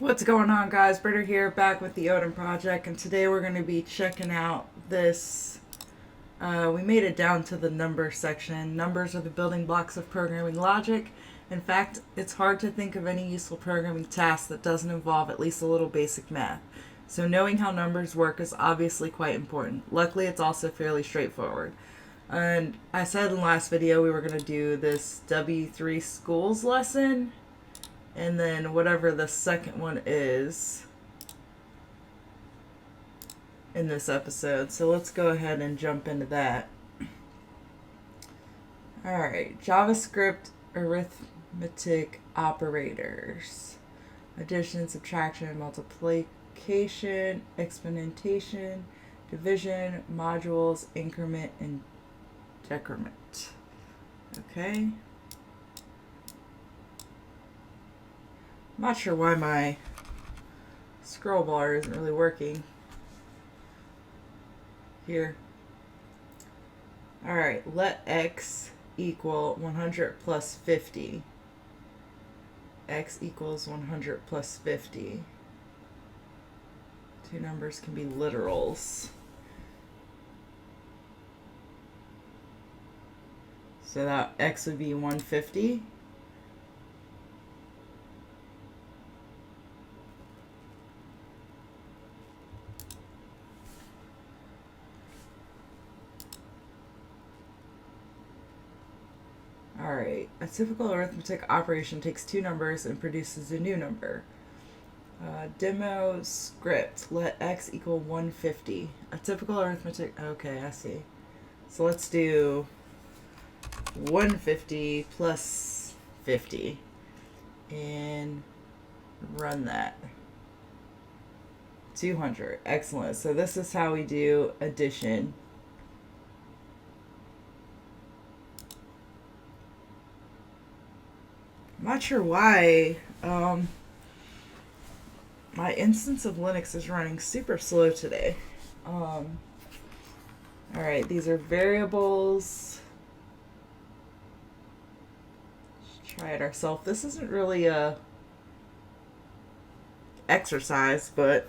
What's going on, guys? Britta here, back with the Odin Project, and today we're going to be checking out this. We made it down to the number section. Numbers are the building blocks of programming logic. In fact, it's hard to think of any useful programming task that doesn't involve at least a little basic math. So knowing how numbers work is obviously quite important. Luckily, it's also fairly straightforward. And I said in the last video we were going to do this W3 schools lesson, and then whatever the second one is in this episode. So let's go ahead and jump into that. Alright, JavaScript arithmetic operators. Addition, subtraction, multiplication, exponentation, division, modules, increment, and decrement. Okay. I'm not sure why my scroll bar isn't really working here. Alright, let x equal 100 plus 50. X equals 100 plus 50. Two numbers can be literals. So that x would be 150. Alright, a typical arithmetic operation takes two numbers and produces a new number. Demo script, let x equal 150. A typical arithmetic, okay, I see. So let's do 150 plus 50 and run that. 200, excellent. So this is how we do addition. I'm not sure why my instance of Linux is running super slow today. Alright, these are variables. Let's try it ourselves. This isn't really a exercise, but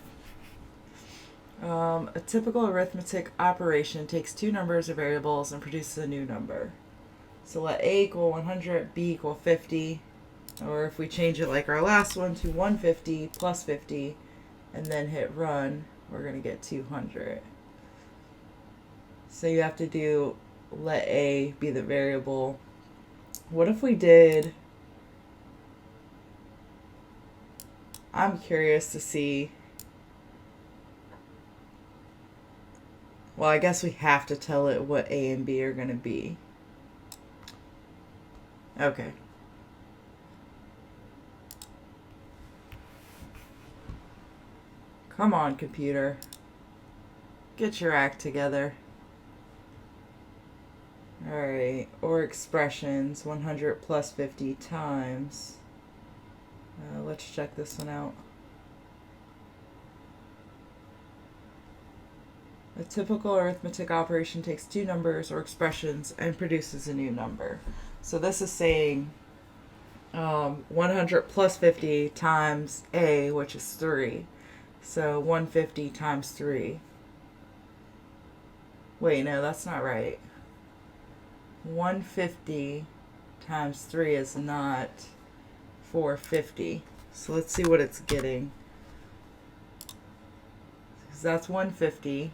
a typical arithmetic operation takes two numbers or variables and produces a new number. So let a equal 100, b equal 50. Or if we change it like our last one to 150 plus 50 and then hit run, we're going to get 200. So you have to do let a be the variable. What if we did, I'm curious to see, well, I guess we have to tell it what a and b are going to be. Okay. Come on, computer. Get your act together. Alright, or expressions, 100 plus 50 times. Let's check this one out. A typical arithmetic operation takes two numbers or expressions and produces a new number. So this is saying 100 plus 50 times a, which is 3. So 150 times 3. Wait, no, that's not right. 150 times 3 is not 450. So let's see what it's getting. Because that's 150.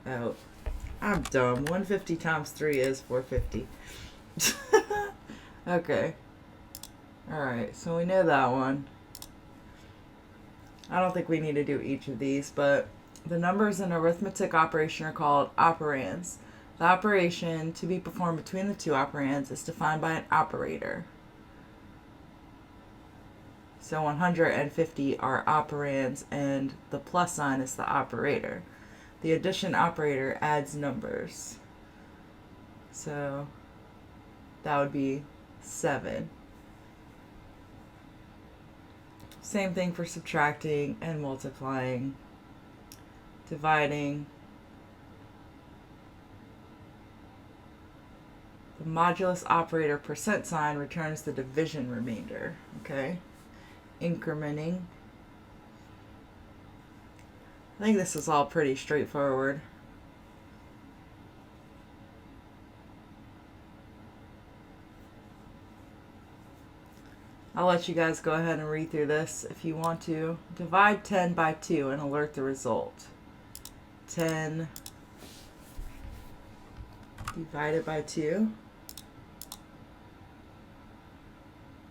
Oh, I'm dumb. 150 times 3 is 450. Okay. Alright, so we know that one. I don't think we need to do each of these, but the numbers in arithmetic operation are called operands. The operation to be performed between the two operands is defined by an operator. So 150 are operands, and the plus sign is the operator. The addition operator adds numbers. So that would be 7. Same thing for subtracting and multiplying, dividing, The modulus operator percent sign returns the division remainder. Okay. Incrementing. I think this is all pretty straightforward. I'll let you guys go ahead and read through this if you want to. Divide 10 by 2 and alert the result. 10 divided by 2.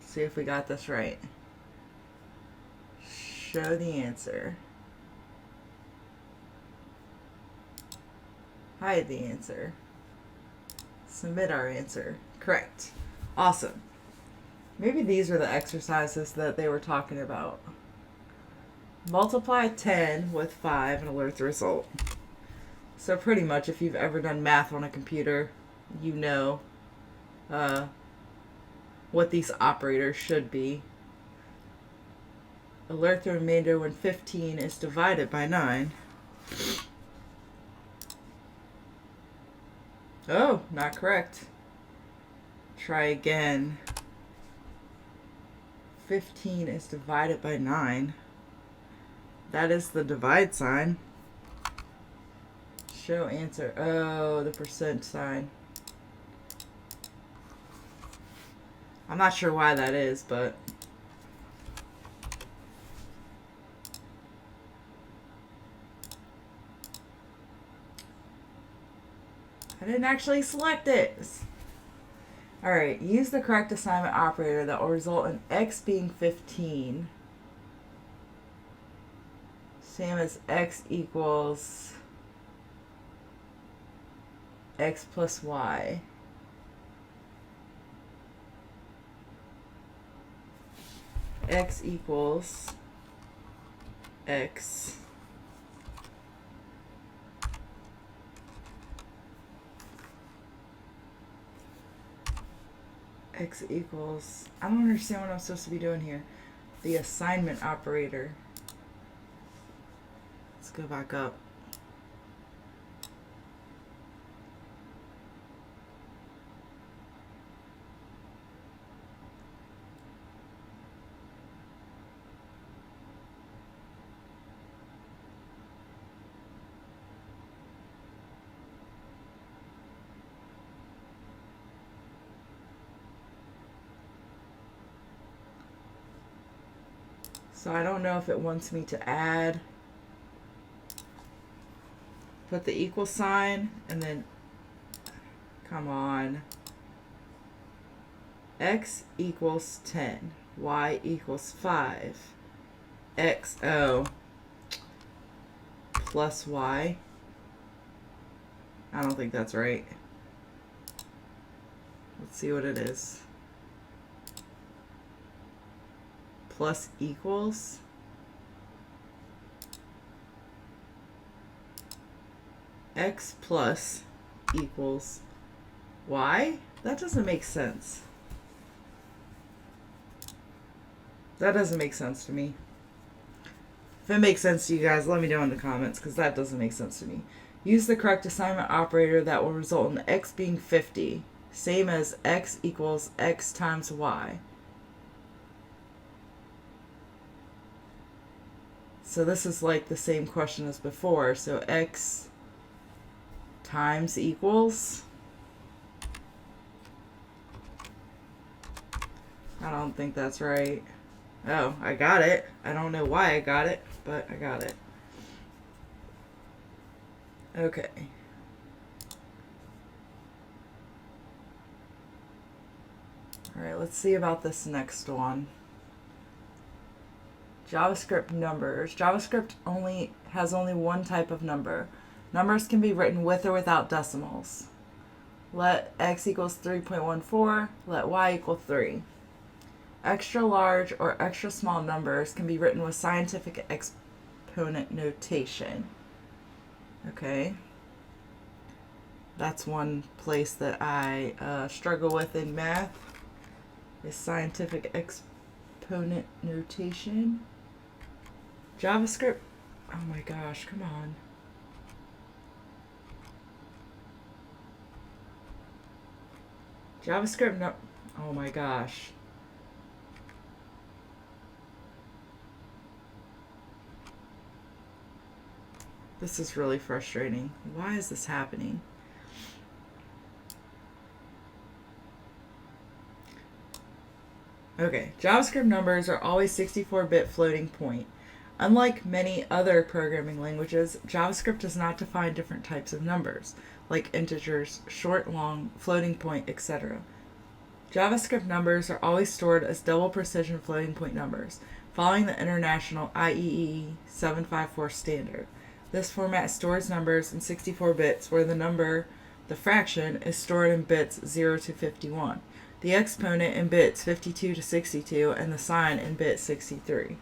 See if we got this right. Show the answer. Hide the answer. Submit our answer. Correct. Awesome. Maybe these are the exercises that they were talking about. Multiply 10 with 5 and alert the result. So pretty much if you've ever done math on a computer, you know what these operators should be. Alert the remainder when 15 is divided by 9. Oh, not correct. Try again. 15 is divided by 9. That is the divide sign. Show answer. Oh, the percent sign. I'm not sure why that is, but I didn't actually select it. Alright, use the correct assignment operator that will result in x being 15. Same as x equals x plus y. X equals x x equals, I don't understand what I'm supposed to be doing here. The assignment operator. Let's go back up. So I don't know if it wants me to add, put the equal sign, and then, come on, x equals 10, y equals 5, x, oh, plus y. I don't think that's right. Let's see what it is. Plus equals x plus equals y? That doesn't make sense. That doesn't make sense to me. If it makes sense to you guys, let me know in the comments, because that doesn't make sense to me. Use the correct assignment operator that will result in x being 50. Same as x equals x times y. So this is like the same question as before. So x times equals. I don't think that's right. Oh, I got it. I don't know why I got it, but I got it. Okay. All right, let's see about this next one. JavaScript numbers. JavaScript has only one type of number. Numbers can be written with or without decimals. Let x equals 3.14, let y equal 3. Extra large or extra small numbers can be written with scientific exponent notation. Okay. That's one place that I struggle with in math, is scientific exponent notation. JavaScript, oh my gosh, come on. JavaScript no... Oh my gosh. This is really frustrating. Why is this happening? Okay, JavaScript numbers are always 64-bit floating point. Unlike many other programming languages, JavaScript does not define different types of numbers, like integers, short, long, floating point, etc. JavaScript numbers are always stored as double precision floating point numbers, following the international IEEE 754 standard. This format stores numbers in 64 bits, where the number, the fraction, is stored in bits 0 to 51, the exponent in bits 52 to 62, and the sign in bit 63.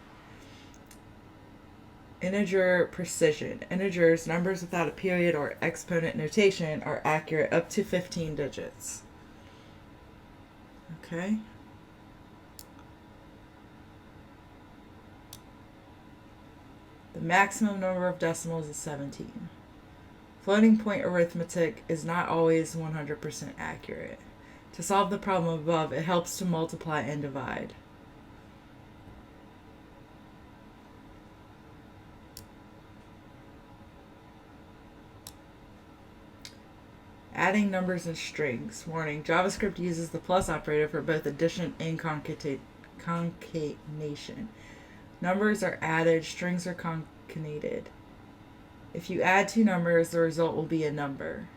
Integer precision. Integers, numbers without a period or exponent notation, are accurate up to 15 digits. Okay. The maximum number of decimals is 17. Floating point arithmetic is not always 100% accurate. To solve the problem above, it helps to multiply and divide. Adding numbers and strings. Warning, JavaScript uses the plus operator for both addition and concatenation. Numbers are added, strings are concatenated. If you add two numbers, the result will be a number.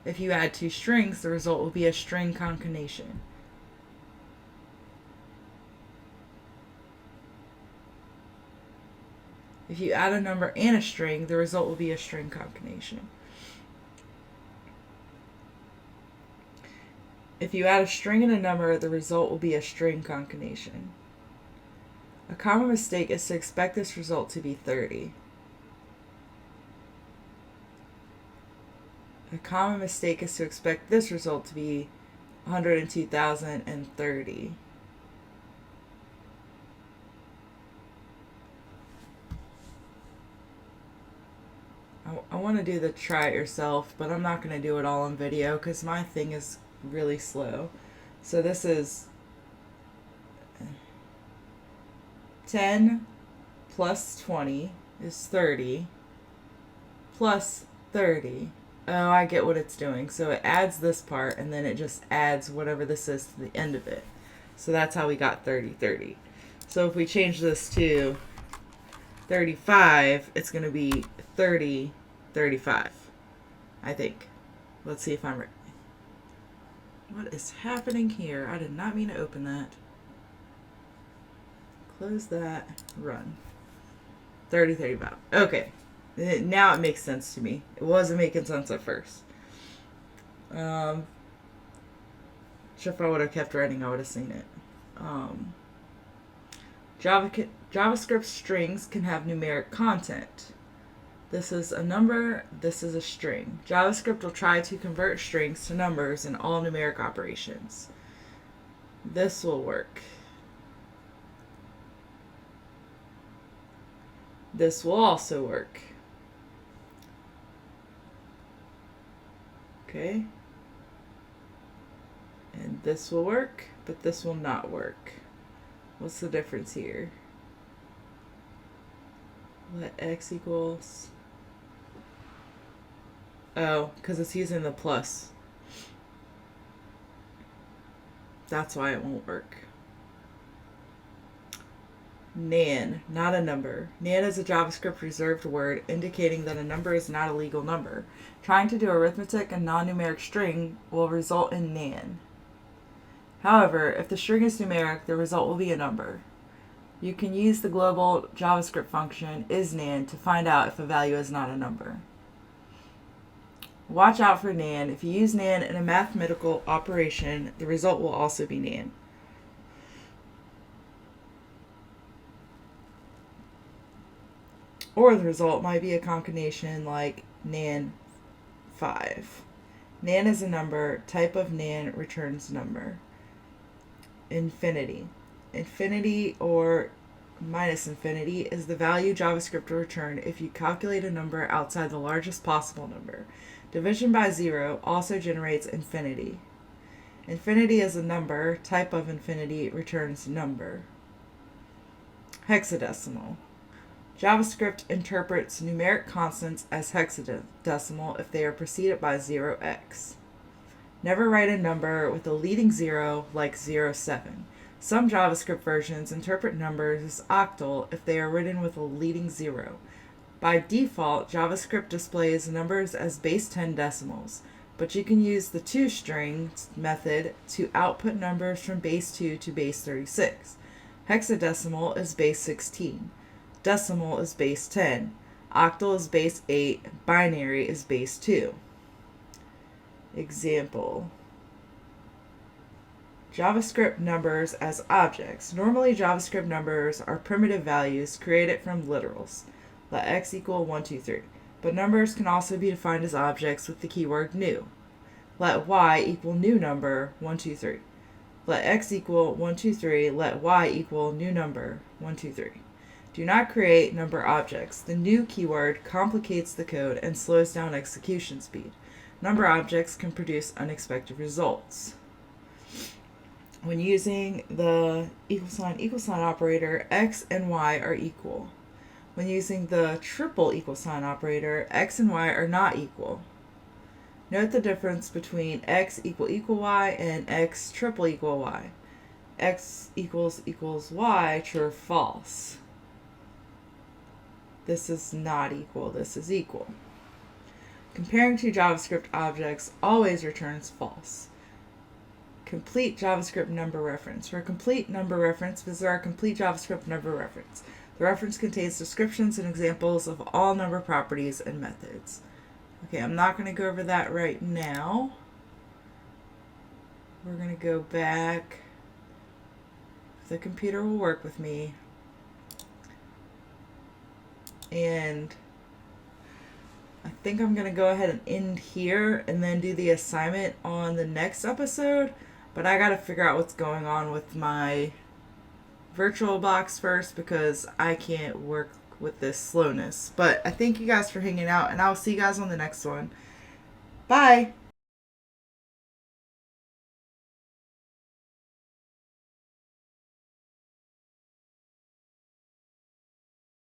If you add two strings, the result will be a string concatenation. If you add a number and a string, the result will be a string concatenation. If you add a string and a number, the result will be a string concatenation. A common mistake is to expect this result to be 30. A common mistake is to expect this result to be 102,030. I want to do the try it yourself, but I'm not going to do it all on video because my thing is really slow. So this is 10 plus 20 is 30 plus 30. Oh, I get what it's doing. So it adds this part and then it just adds whatever this is to the end of it. So that's how we got 30, 30. So if we change this to 35, it's going to be 30, 35, I think. Let's see if I'm right. What is happening here? I did not mean to open that. Close that. Run. 30, 35. Okay. Now it makes sense to me. It wasn't making sense at first. If I would have kept writing, I would have seen it. JavaScript strings can have numeric content. This is a number, this is a string. JavaScript will try to convert strings to numbers in all numeric operations. This will work. This will also work. Okay. And this will work, but this will not work. What's the difference here? Let x equals... Oh, because it's using the plus. That's why it won't work. Nan, not a number. Nan is a JavaScript reserved word indicating that a number is not a legal number. Trying to do arithmetic and non-numeric string will result in nan. However, if the string is numeric, the result will be a number. You can use the global JavaScript function isNan to find out if a value is not a number. Watch out for nan. If you use nan in a mathematical operation, the result will also be nan. Or the result might be a concatenation like nan 5. Nan is a number. Type of nan returns number. Infinity. Infinity or minus infinity is the value JavaScript will return if you calculate a number outside the largest possible number. Division by 0 also generates infinity. Infinity is a number. Type of infinity returns number. Hexadecimal. JavaScript interprets numeric constants as hexadecimal if they are preceded by 0x. Never write a number with a leading 0 like 07. Some JavaScript versions interpret numbers as octal if they are written with a leading 0. By default, JavaScript displays numbers as base 10 decimals, but you can use the toString method to output numbers from base 2 to base 36. Hexadecimal is base 16. Decimal is base 10. Octal is base 8. Binary is base 2. Example. JavaScript numbers as objects. Normally, JavaScript numbers are primitive values created from literals. Let x equal 1, 2, 3. But numbers can also be defined as objects with the keyword new. Let y equal new number 1, 2, 3. Let x equal 1, 2, 3. Let y equal new number 1, 2, 3. Do not create number objects. The new keyword complicates the code and slows down execution speed. Number objects can produce unexpected results. When using the equal sign operator, x and y are equal. When using the triple equal sign operator, x and y are not equal. Note the difference between x equal y and x triple equal y. X equals y, true or false. This is not equal, this is equal. Comparing two JavaScript objects always returns false. Complete JavaScript number reference. For a complete number reference, visit our complete JavaScript number reference. The reference contains descriptions and examples of all number properties and methods. Okay, I'm not going to go over that right now. We're going to go back. The computer will work with me. And I think I'm going to go ahead and end here and then do the assignment on the next episode. But I got to figure out what's going on with my VirtualBox first because I can't work with this slowness. But I thank you guys for hanging out, and I'll see you guys on the next one. Bye!